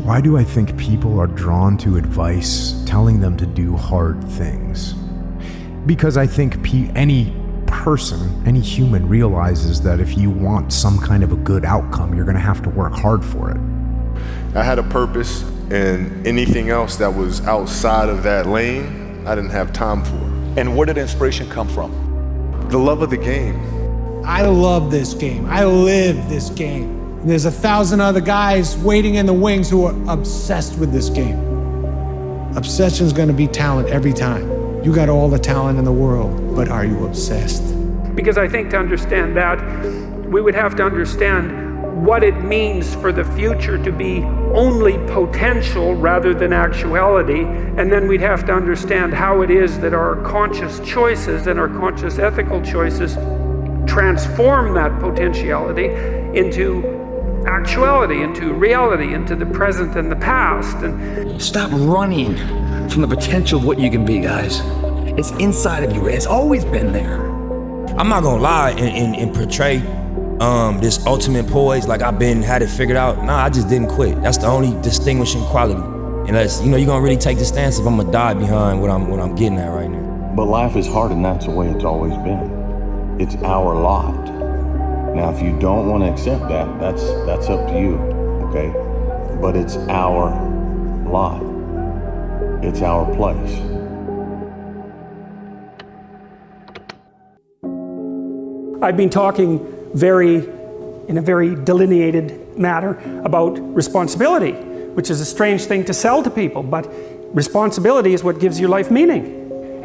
Why do I think people are drawn to advice telling them to do hard things? Because I think any person, any human realizes that if you want some kind of a good outcome, you're going to have to work hard for it. I had a purpose, and anything else that was outside of that lane, I didn't have time for. And where did inspiration come from? The love of the game. I love this game. I live this game. And there's 1,000 other guys waiting in the wings who are obsessed with this game. Obsession's gonna be talent every time. You got all the talent in the world, but are you obsessed? Because I think to understand that, we would have to understand what it means for the future to be only potential rather than actuality, and then we'd have to understand how it is that our conscious choices and our conscious ethical choices transform that potentiality into actuality, into reality, into the present and the past. And stop running from the potential of what you can be, guys. It's inside of you. It's always been there. I'm not gonna lie and portray this ultimate poise like I've had it figured out. Nah, I just didn't quit. That's the only distinguishing quality. Unless, you're gonna really take the stance if I'm gonna die behind what I'm getting at right now. But life is hard, and that's the way it's always been. It's our lot. Now, if you don't want to accept that, that's up to you, okay? But it's our lot. It's our place. I've been talking in a very delineated manner about responsibility, which is a strange thing to sell to people, but responsibility is what gives your life meaning.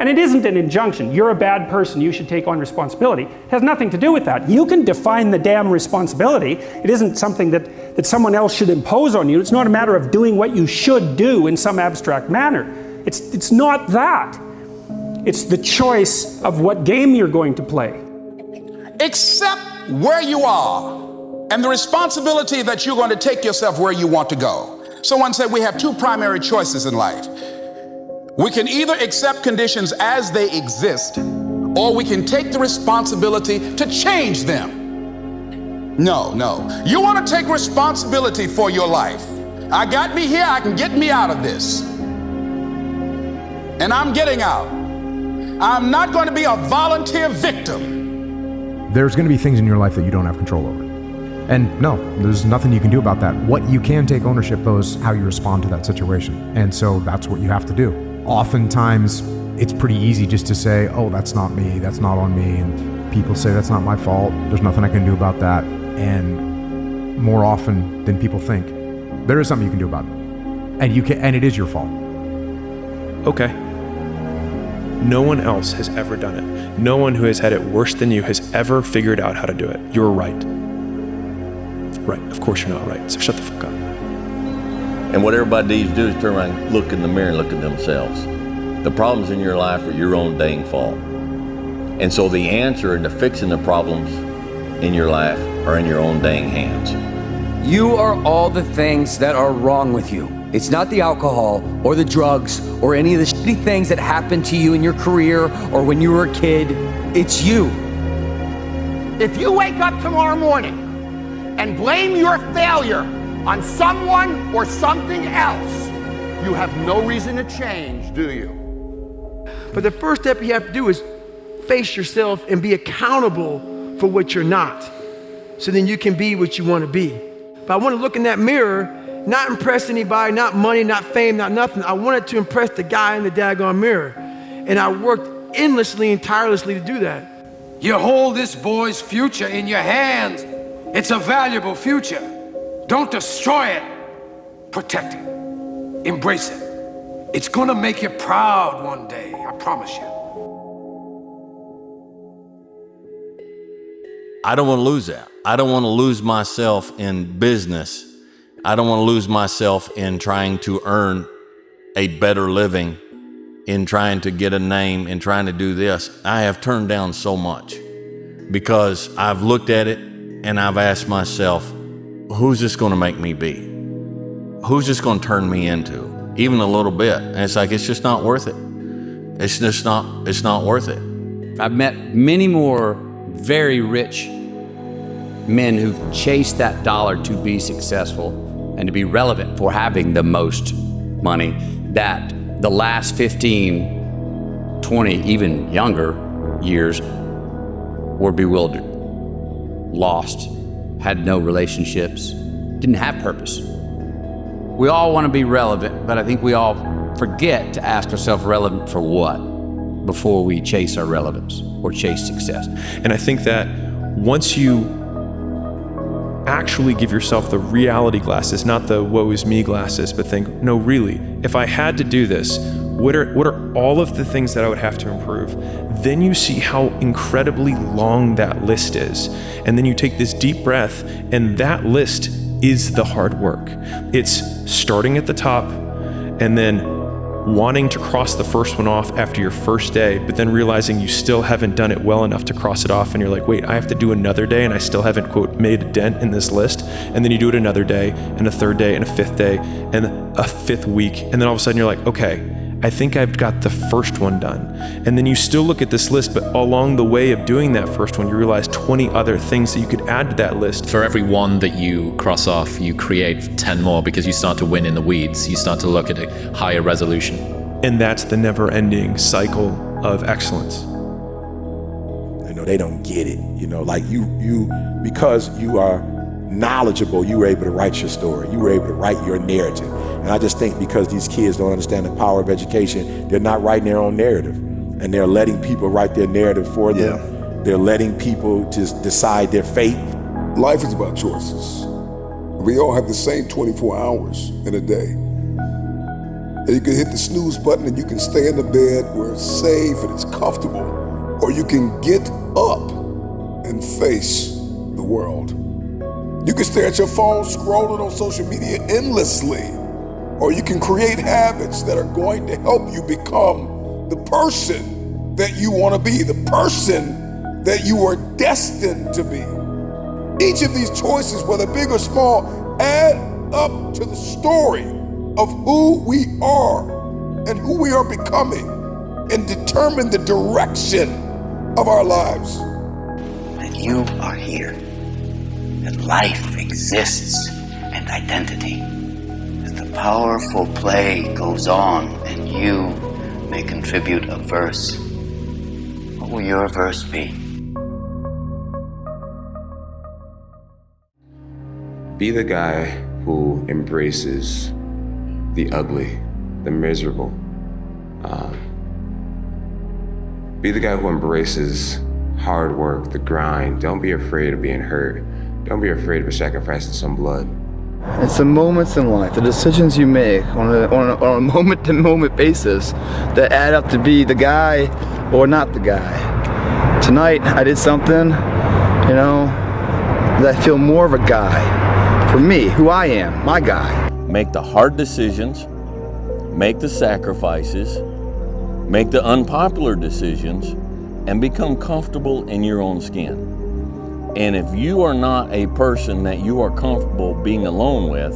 And it isn't an injunction. You're a bad person, you should take on responsibility. It has nothing to do with that. You can define the damn responsibility. It isn't something that someone else should impose on you. It's not a matter of doing what you should do in some abstract manner. It's not that. It's the choice of what game you're going to play. Accept where you are and the responsibility that you're going to take yourself where you want to go. Someone said we have two primary choices in life. We can either accept conditions as they exist, or we can take the responsibility to change them. No. You want to take responsibility for your life. I got me here, I can get me out of this. And I'm getting out. I'm not going to be a volunteer victim. There's going to be things in your life that you don't have control over. And no, there's nothing you can do about that. What you can take ownership of is how you respond to that situation. And so that's what you have to do. Oftentimes, it's pretty easy just to say, oh, that's not me, that's not on me. And people say, that's not my fault, there's nothing I can do about that. And more often than people think, there is something you can do about it. And it is your fault. Okay. No one else has ever done it. No one who has had it worse than you has ever figured out how to do it. You're right. Right, of course you're not right, so shut the fuck up. And what everybody needs to do is turn around and look in the mirror and look at themselves. The problems in your life are your own dang fault. And so the answer into fixing the problems in your life are in your own dang hands. You are all the things that are wrong with you. It's not the alcohol or the drugs or any of the shitty things that happened to you in your career or when you were a kid. It's you. If you wake up tomorrow morning and blame your failure on someone or something else, you have no reason to change, do you? But the first step you have to do is face yourself and be accountable for what you're not, so then you can be what you want to be. But I want to look in that mirror, not impress anybody, not money, not fame, not nothing. I wanted to impress the guy in the daggone mirror. And I worked endlessly and tirelessly to do that. You hold this boy's future in your hands. It's a valuable future. Don't destroy it. Protect it. Embrace it. It's gonna make you proud one day, I promise you. I don't want to lose that. I don't want to lose myself in business. I don't want to lose myself in trying to earn a better living, in trying to get a name, in trying to do this. I have turned down so much because I've looked at it and I've asked myself, who's this going to make me be? Who's this going to turn me into? Even a little bit. And it's like, it's just not worth it. It's not worth it. I've met many more very rich men who've chased that dollar to be successful and to be relevant for having the most money, that the last 15, 20, even younger years were bewildered, lost, had no relationships, didn't have purpose. We all want to be relevant, but I think we all forget to ask ourselves relevant for what before we chase our relevance or chase success. And I think that once you actually give yourself the reality glasses, not the woe is me glasses, but think, no, really, if I had to do this, what are all of the things that I would have to improve? Then you see how incredibly long that list is. And then you take this deep breath, and that list is the hard work. It's starting at the top and then wanting to cross the first one off after your first day, but then realizing you still haven't done it well enough to cross it off, and you're like, wait, I have to do another day and I still haven't, quote, made a dent in this list. And then you do it another day and a third day and a fifth day and a fifth week, and then all of a sudden you're like, okay, I think I've got the first one done. And then you still look at this list, but along the way of doing that first one, you realize 20 other things that you could add to that list. For every one that you cross off, you create 10 more because you start to win in the weeds. You start to look at a higher resolution. And that's the never-ending cycle of excellence. You know, they don't get it. You know, like you because you are knowledgeable, you were able to write your story. You were able to write your narrative. And I just think because these kids don't understand the power of education, they're not writing their own narrative. And they're letting people write their narrative for them. Yeah. They're letting people just decide their fate. Life is about choices. We all have the same 24 hours in a day. And you can hit the snooze button and you can stay in the bed where it's safe and it's comfortable. Or you can get up and face the world. You can stare at your phone scrolling on social media endlessly. Or you can create habits that are going to help you become the person that you want to be, the person that you are destined to be. Each of these choices, whether big or small, add up to the story of who we are and who we are becoming and determine the direction of our lives. And you are here. That life exists and identity. That the powerful play goes on and you may contribute a verse. What will your verse be? Be the guy who embraces the ugly, the miserable. Be the guy who embraces hard work, the grind. Don't be afraid of being hurt. Don't be afraid of sacrificing some blood. It's the moments in life, the decisions you make on a moment-to-moment basis that add up to be the guy or not the guy. Tonight, I did something, you know, that I feel more of a guy. For me, who I am, my guy. Make the hard decisions, make the sacrifices, make the unpopular decisions, and become comfortable in your own skin. And if you are not a person that you are comfortable being alone with,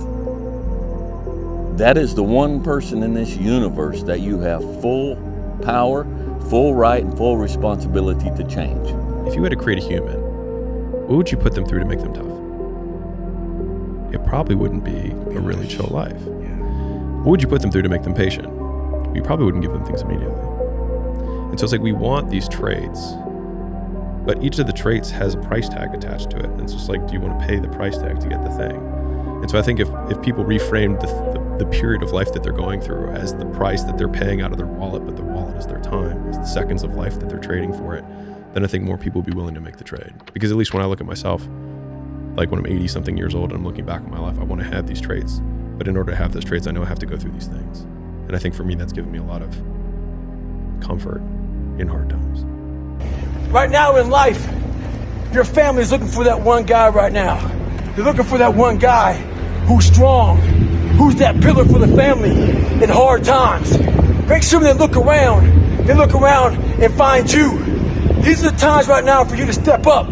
that is the one person in this universe that you have full power, full right, and full responsibility to change. If you had to create a human, what would you put them through to make them tough? It probably wouldn't be a really chill life. What would you put them through to make them patient? You probably wouldn't give them things immediately. And so it's like we want these traits, but each of the traits has a price tag attached to it. And it's just like, do you want to pay the price tag to get the thing? And so I think if people reframed the period of life that they're going through as the price that they're paying out of their wallet, but their wallet is their time, is the seconds of life that they're trading for it, then I think more people would be willing to make the trade. Because at least when I look at myself, like when I'm 80 something years old and I'm looking back on my life, I want to have these traits. But in order to have those traits, I know I have to go through these things. And I think for me, that's given me a lot of comfort in hard times. Right now in life, your family is looking for that one guy right now. They're looking for that one guy who's strong, who's that pillar for the family in hard times. Make sure they look around and find you. These are the times right now for you to step up.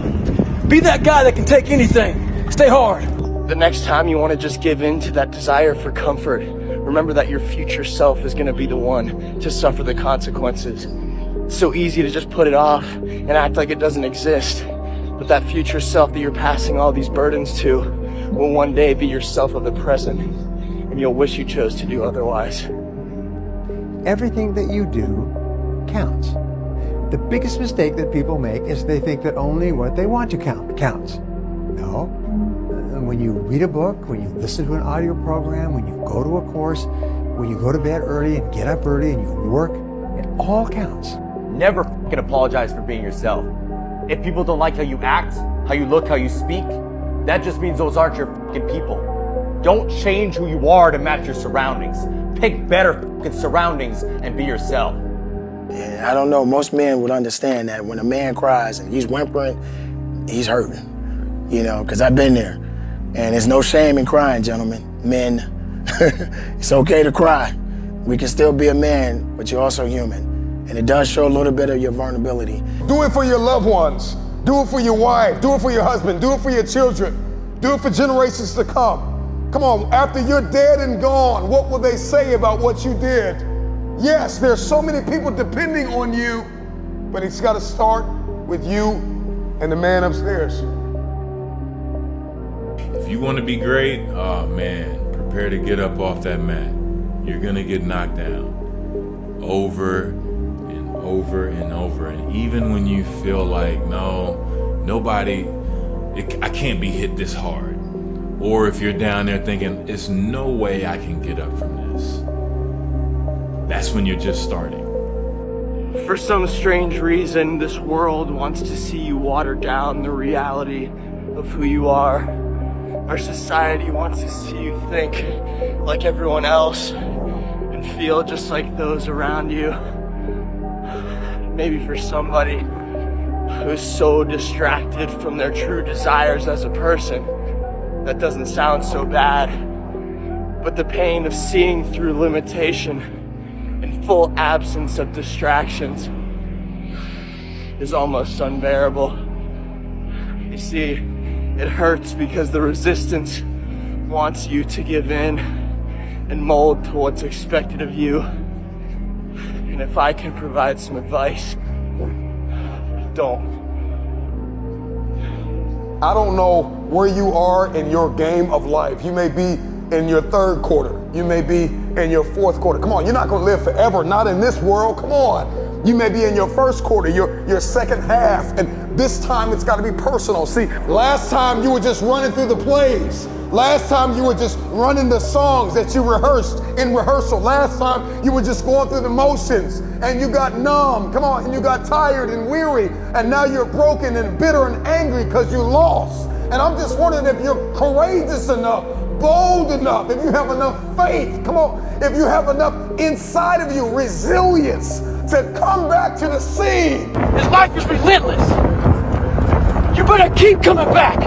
Be that guy that can take anything. Stay hard. The next time you want to just give in to that desire for comfort, remember that your future self is going to be the one to suffer the consequences. It's so easy to just put it off and act like it doesn't exist. But that future self that you're passing all these burdens to will one day be yourself of the present, and you'll wish you chose to do otherwise. Everything that you do counts. The biggest mistake that people make is they think that only what they want to count counts. No. When you read a book, when you listen to an audio program, when you go to a course, when you go to bed early and get up early and you work, it all counts. Never fucking apologize for being yourself. If people don't like how you act, how you look, how you speak, that just means those aren't your fucking people. Don't change who you are to match your surroundings. Pick better fucking surroundings and be yourself. Yeah, I don't know, most men would understand that when a man cries and he's whimpering, he's hurting. You know, because I've been there. And there's no shame in crying, gentlemen, men. It's okay to cry. We can still be a man, but you're also human. And it does show a little bit of your vulnerability. Do it for your loved ones. Do it for your wife. Do it for your husband. Do it for your children. Do it for generations to come. Come on, after you're dead and gone, what will they say about what you did? Yes, there's so many people depending on you, but it's got to start with you and the man upstairs. If you want to be great, oh man, prepare to get up off that mat. You're gonna get knocked down over and over and over. And even when you feel like, I can't be hit this hard. Or if you're down there thinking, there's no way I can get up from this. That's when you're just starting. For some strange reason, this world wants to see you water down the reality of who you are. Our society wants to see you think like everyone else and feel just like those around you. Maybe for somebody who's so distracted from their true desires as a person, that doesn't sound so bad. But the pain of seeing through limitation and full absence of distractions is almost unbearable. You see, it hurts because the resistance wants you to give in and mold to what's expected of you. And if I can provide some advice, don't. I don't know where you are in your game of life. You may be in your third quarter. You may be in your fourth quarter. Come on, you're not gonna live forever, not in this world, come on. You may be in your first quarter, your second half, and this time it's gotta be personal. See, last time you were just running through the plays. Last time you were just running the songs that you rehearsed in rehearsal. Last time you were just going through the motions and you got numb, come on, and you got tired and weary, and now you're broken and bitter and angry because you lost. And I'm just wondering if you're courageous enough, bold enough, if you have enough faith, come on, if you have enough inside of you, resilience, to come back to the scene. This life is relentless. You better keep coming back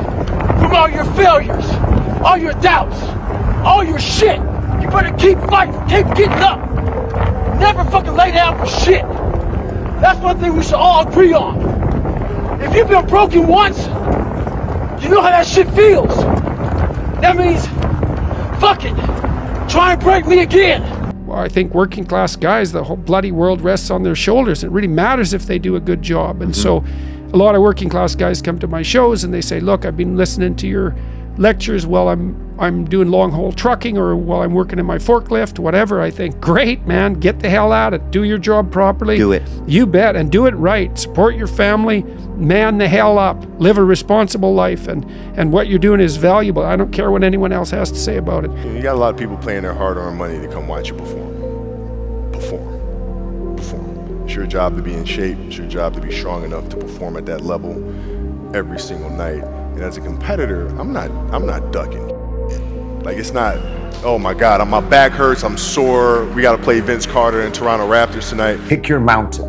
from all your failures, all your doubts, all your shit. You better keep fighting, keep getting up. Never fucking lay down for shit. That's one thing we should all agree on. If you've been broken once, you know how that shit feels. That means, fuck it, try and break me again. Well, I think working class guys, the whole bloody world rests on their shoulders. It really matters if they do a good job. And so a lot of working class guys come to my shows and they say, look, I've been listening to your lectures while I'm doing long haul trucking or while I'm working in my forklift, whatever. I think, great, man, get the hell at it. Do your job properly. Do it. You bet, and do it right. Support your family, man the hell up, live a responsible life, and what you're doing is valuable. I don't care what anyone else has to say about it. You got a lot of people paying their hard-earned money to come watch you perform. It's your job to be in shape. It's your job to be strong enough to perform at that level every single night. And as a competitor, I'm not ducking. Like, it's not, oh my God, my back hurts, I'm sore, we gotta play Vince Carter and Toronto Raptors tonight. Pick your mountain,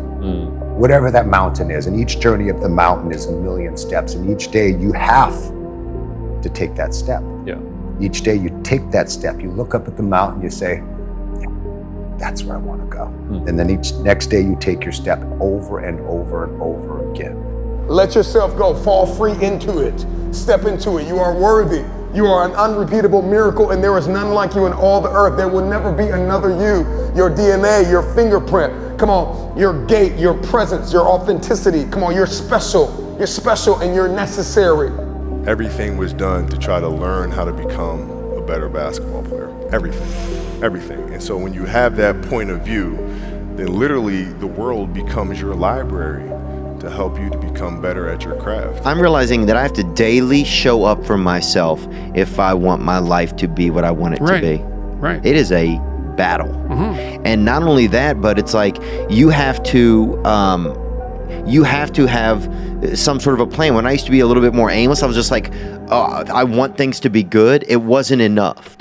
whatever that mountain is, and each journey of the mountain is a million steps, and each day you have to take that step. Yeah. Each day you take that step, you look up at the mountain, you say, that's where I wanna go. And then each next day you take your step over and over and over again. Let yourself go, fall free into it, step into it. You are worthy. You are an unrepeatable miracle, and there is none like you in all the earth. There will never be another you. Your DNA, your fingerprint, come on, your gait, your presence, your authenticity, come on, you're special and you're necessary. everything was done to try to learn how to become a better basketball player. Everything. And so when you have that point of view, then literally the world becomes your library to help you to become better at your craft. I'm realizing that I have to daily show up for myself if I want my life to be what I want it to be. Right. It is a battle. And not only that, but it's like you have to have some sort of a plan. When I used to be a little bit more aimless, I was just like, oh, I want things to be good. It wasn't enough.